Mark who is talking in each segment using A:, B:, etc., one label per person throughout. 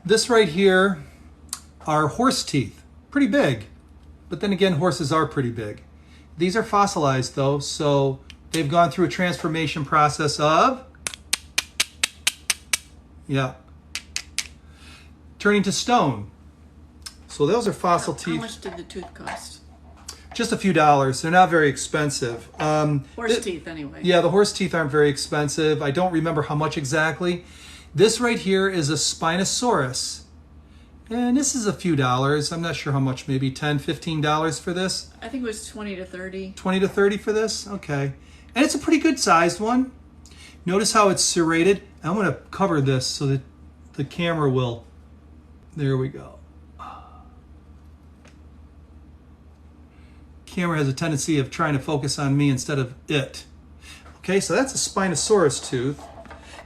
A: This right here are horse teeth. Pretty big. But then again, horses are pretty big. These are fossilized though, so they've gone through a transformation process of, turning to stone. So those are fossil teeth.
B: How much did the tooth cost?
A: Just a few dollars. They're not very expensive.
B: Horse teeth, anyway.
A: Yeah, the horse teeth aren't very expensive. I don't remember how much exactly. This right here is a Spinosaurus. And this is a few dollars. I'm not sure how much, maybe $10, $15 for this.
B: I think it was 20 to 30.
A: 20 to 30 for this? Okay. And it's a pretty good sized one. Notice how it's serrated. I'm going to cover this so that the camera will. There we go. Camera has a tendency of trying to focus on me instead of it. Okay, so that's a Spinosaurus tooth.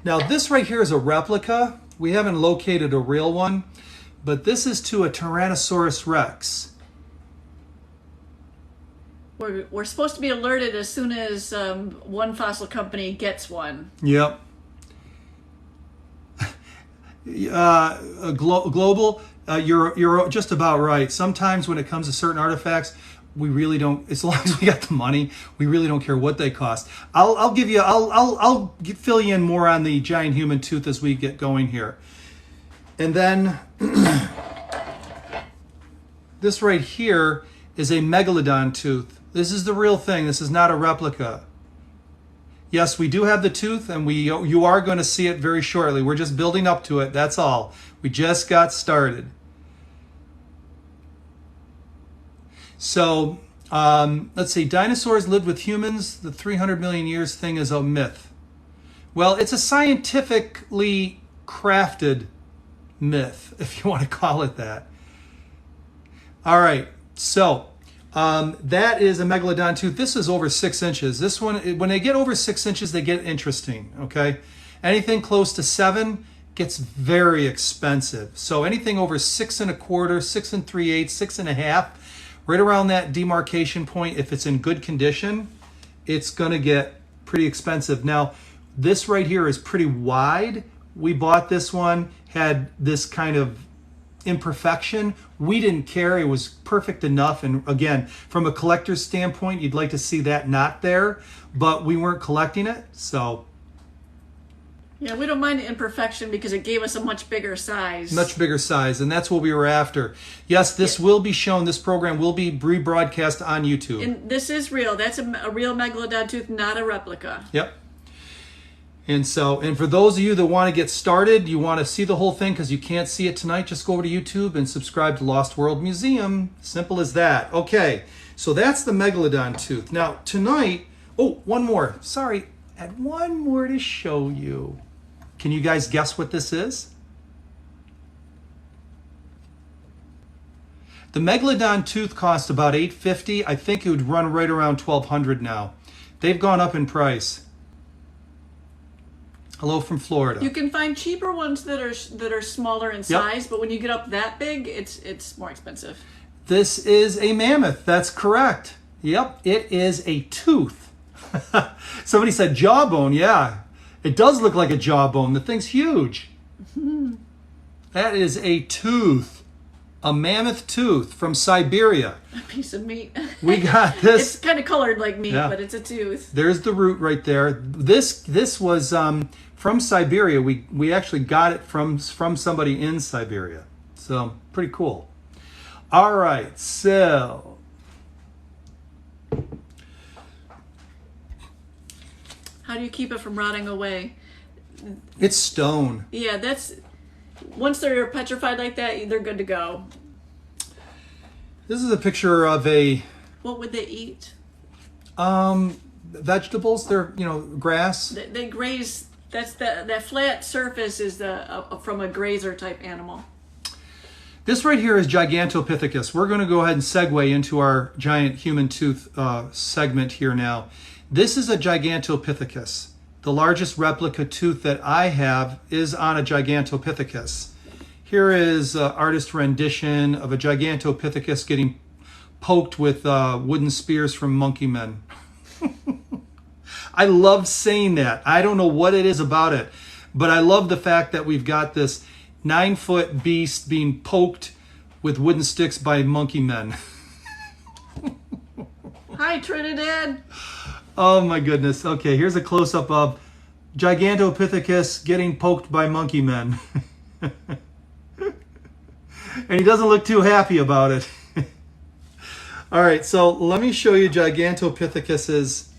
A: Now this right here is a replica. We haven't located a real one, but this is to a Tyrannosaurus Rex.
B: We're supposed to be alerted as soon as one fossil company gets one.
A: Yep. Global, you're just about right. Sometimes when it comes to certain artifacts, we really don't, as long as we got the money, we really don't care what they cost. I'll fill you in more on the giant human tooth as we get going here. And then this right here is a megalodon tooth. This is the real thing. This is not a replica. Yes, we do have the tooth, and you are going to see it very shortly. We're just building up to it. That's all. We just got started. So, let's see. Dinosaurs lived with humans. The 300 million years thing is a myth. Well, it's a scientifically crafted myth, if you want to call it that. All right. So, that is a megalodon tooth. This is over 6 inches. This one, when they get over 6 inches, they get interesting. Okay. Anything close to 7 gets very expensive. So anything over 6 1/4, 6 3/8, 6 1/2. Right around that demarcation point, if it's in good condition, it's going to get pretty expensive. Now, this right here is pretty wide. We bought this one, had this kind of imperfection. We didn't care. It was perfect enough. And again, from a collector's standpoint, you'd like to see that not there, but we weren't collecting it, so.
B: Yeah, we don't mind the imperfection because it gave us a much bigger size.
A: Much bigger size, and that's what we were after. Yes, this will be shown. This program will be rebroadcast on YouTube.
B: And this is real. That's a real megalodon tooth, not a replica.
A: Yep. And so, and for those of you that want to get started, you want to see the whole thing because you can't see it tonight, just go over to YouTube and subscribe to Lost World Museum. Simple as that. Okay, so that's the megalodon tooth. Now, tonight, oh, one more. Sorry, I had one more to show you. Can you guys guess what this is? The megalodon tooth cost about $850. I think it would run right around $1,200 now. They've gone up in price. Hello from Florida.
B: You can find cheaper ones that are smaller in size, but when you get up that big, it's more expensive.
A: This is a mammoth. That's correct. Yep, it is a tooth. Somebody said jawbone. Yeah. It does look like a jawbone. The thing's huge. That is a tooth. A mammoth tooth from Siberia.
B: A piece of meat.
A: We got this.
B: It's kind of colored like meat, but it's a tooth.
A: There's the root right there. This was from Siberia. We actually got it from somebody in Siberia. So pretty cool. All right, so
B: how do you keep it from rotting away?
A: It's stone.
B: Yeah, that's, once they're petrified like that, they're good to go.
A: This is a picture of a.
B: What would they eat?
A: Vegetables. They're, grass.
B: They graze. That's that flat surface is from a grazer type animal.
A: This right here is Gigantopithecus. We're going to go ahead and segue into our giant human tooth segment here now. This is a Gigantopithecus. The largest replica tooth that I have is on a Gigantopithecus. Here is an artist rendition of a Gigantopithecus getting poked with wooden spears from monkey men. I love saying that. I don't know what it is about it, but I love the fact that we've got this. 9-foot beast being poked with wooden sticks by monkey men.
B: Hi, Trinidad.
A: Oh my goodness. Okay, here's a close-up of Gigantopithecus getting poked by monkey men. And he doesn't look too happy about it. All right, so let me show you Gigantopithecus's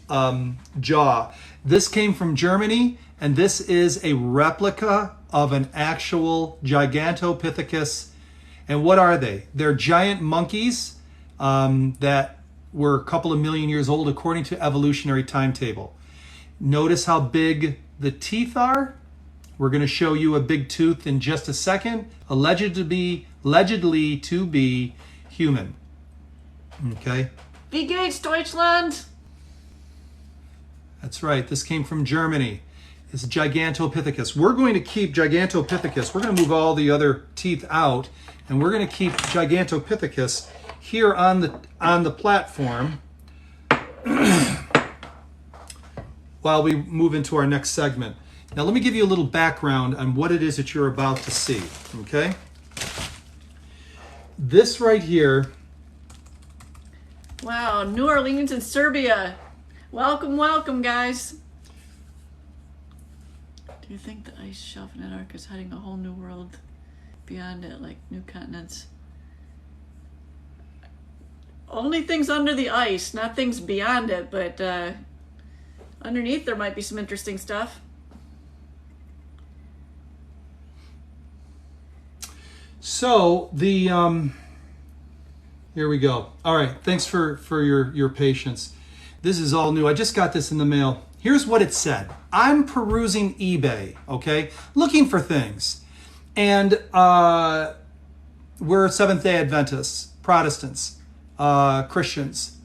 A: jaw. This came from Germany, and this is a replica of an actual Gigantopithecus. And what are they? They're giant monkeys that were a couple of million years old according to evolutionary timetable. Notice how big the teeth are. We're going to show you a big tooth in just a second, allegedly to be human. Okay.
B: Wie geht's, Deutschland?
A: That's right. This came from Germany. It's Gigantopithecus. We're going to keep Gigantopithecus. We're going to move all the other teeth out, and we're going to keep Gigantopithecus here on the platform while we move into our next segment. Now, let me give you a little background on what it is that you're about to see. Okay. This right here.
B: Wow, New Orleans in Serbia. Welcome, welcome, guys. Do you think the ice shelf in Antarctica is hiding a whole new world beyond it, like new continents? Only things under the ice, not things beyond it, but underneath there might be some interesting stuff.
A: So the here we go. All right, thanks for your patience. This is all new. I just got this in the mail. Here's what it said. I'm perusing eBay, okay, looking for things. And we're Seventh-day Adventists, Protestants, Christians,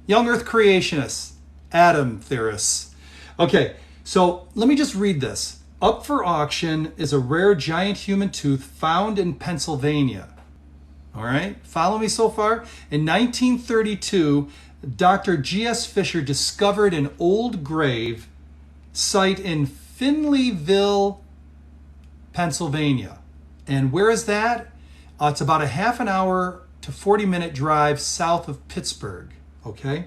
A: young earth creationists, atom theorists. Okay, so let me just read this. Up for auction is a rare giant human tooth found in Pennsylvania. All right, follow me so far? In 1932, Dr. G.S. Fisher discovered an old grave site in Finleyville, Pennsylvania. And where is that? It's about a half an hour to 40-minute drive south of Pittsburgh, okay?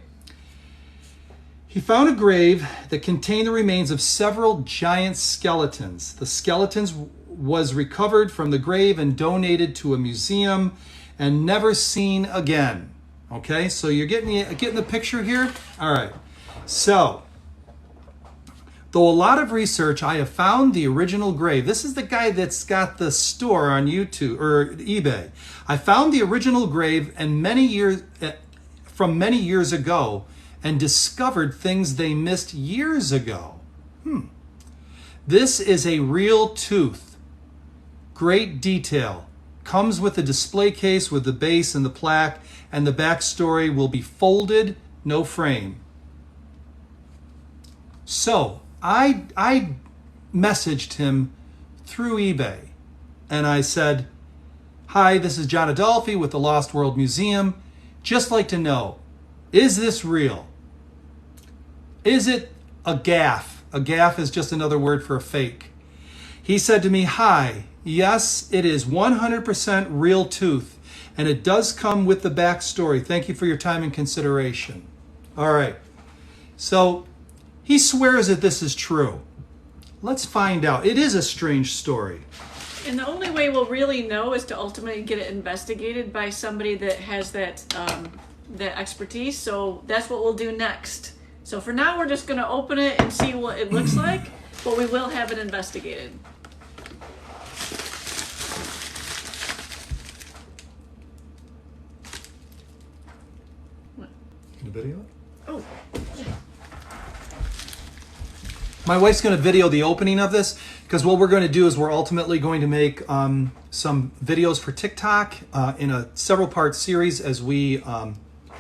A: He found a grave that contained the remains of several giant skeletons. The skeletons was recovered from the grave and donated to a museum and never seen again. Okay, so you're getting the picture here? All right. So, though a lot of research, I have found the original grave. This is the guy that's got the store on YouTube or eBay. I found the original grave and from many years ago and discovered things they missed years ago. This is a real tooth. Great detail. Comes with a display case with the base and the plaque, and the backstory will be folded, no frame. So I messaged him through eBay, and I said, "Hi, this is John Adolphi with the Lost World Museum. Just like to know, is this real? Is it a gaff?" A gaff is just another word for a fake. He said to me, "Hi, yes, it is 100% real tooth, and it does come with the backstory. Thank you for your time and consideration." All right. So he swears that this is true. Let's find out. It is a strange story.
B: And the only way we'll really know is to ultimately get it investigated by somebody that has that expertise. So that's what we'll do next. So for now, we're just going to open it and see what it looks like, but we will have it investigated.
A: What? Can you video it?
B: Oh, yeah.
A: My wife's going to video the opening of this because what we're going to do is we're ultimately going to make some videos for TikTok in a several-part series as we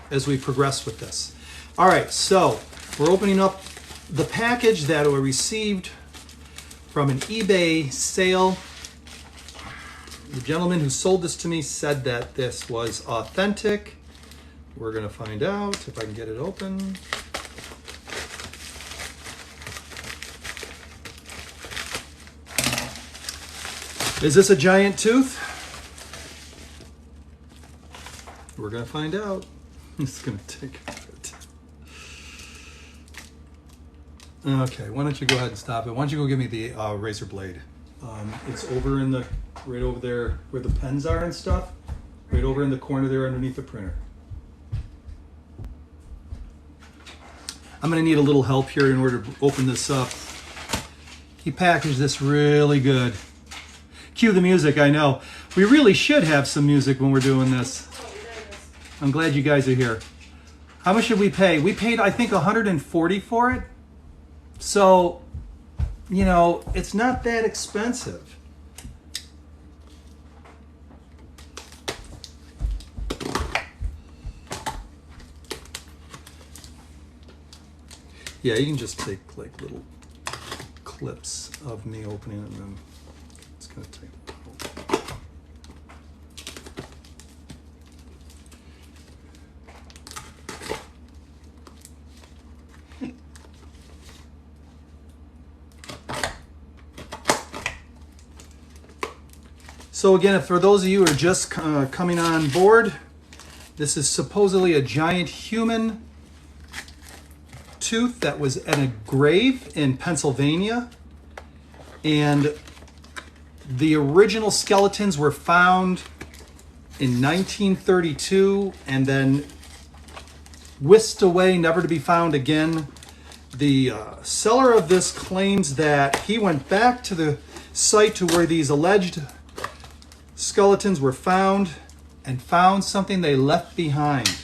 A: progress with this. All right, so we're opening up the package that we received from an eBay sale. The gentleman who sold this to me said that this was authentic. We're going to find out if I can get it open. Is this a giant tooth? We're going to find out. It's going to take a bit. Okay, why don't you go ahead and stop it? Why don't you go give me the razor blade? It's over in the, right over there where the pens are and stuff. Right over in the corner there underneath the printer. I'm going to need a little help here in order to open this up. He packaged this really good. Cue the music, I know. We really should have some music when we're doing this. I'm glad you guys are here. How much did we pay? We paid, I think, $140 for it. So, you know, it's not that expensive. Yeah, you can just take like little clips of me opening it, and then it's going to take a while. So again, for those of you who are just coming on board, this is supposedly a giant human tooth that was at a grave in Pennsylvania, and the original skeletons were found in 1932 and then whisked away, never to be found again. The seller of this claims that he went back to the site to where these alleged skeletons were found and found something they left behind.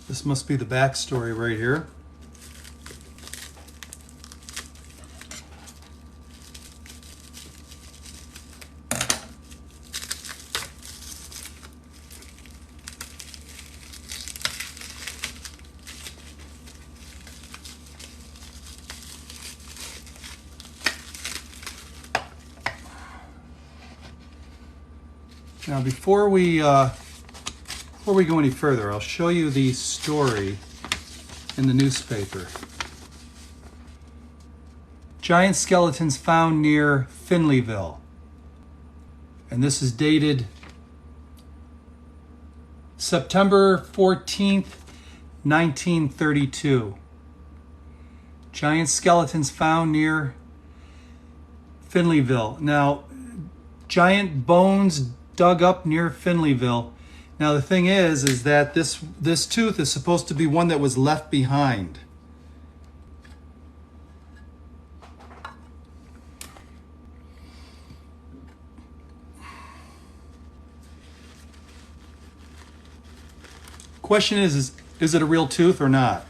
A: This must be the backstory right here. Now, before we go any further, I'll show you the story in the newspaper. Giant skeletons found near Finleyville. And this is dated September 14th, 1932. Giant skeletons found near Finleyville. Now, giant bones dug up near Finleyville. Now the thing is that this tooth is supposed to be one that was left behind. Question is it a real tooth or not?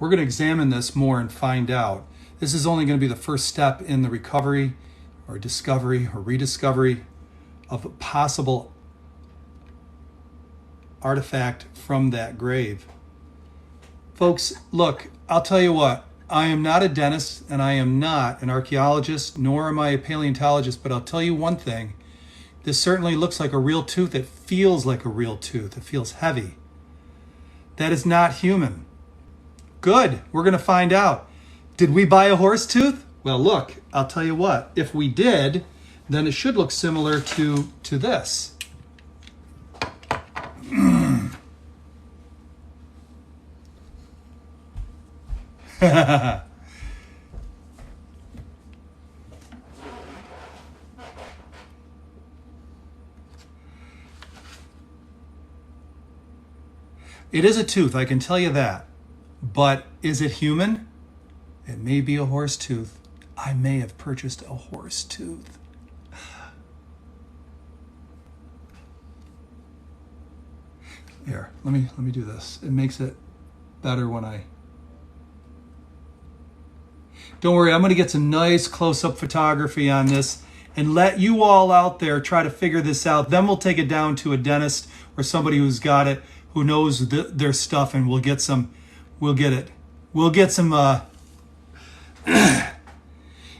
A: We're going to examine this more and find out. This is only going to be the first step in the recovery or discovery or rediscovery of a possible artifact from that grave. Folks, look, I'll tell you what, I am not a dentist and I am not an archaeologist, nor am I a paleontologist, but I'll tell you one thing. This certainly looks like a real tooth. It feels like a real tooth. It feels heavy. That is not human. Good. We're going to find out. Did we buy a horse tooth? Well, look, I'll tell you what. If we did, then it should look similar to this. It is a tooth, I can tell you that. But is it human? It may be a horse tooth. I may have purchased a horse tooth. Here, let me do this. It makes it better when I... Don't worry, I'm going to get some nice close-up photography on this and let you all out there try to figure this out. Then we'll take it down to a dentist or somebody who's got it, who knows their stuff, and we'll get some, we'll get some,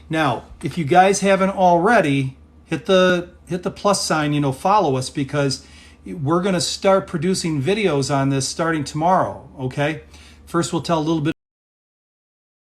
A: Now, if you guys haven't already, hit the plus sign, follow us, because we're going to start producing videos on this starting tomorrow, okay? First, we'll tell a little bit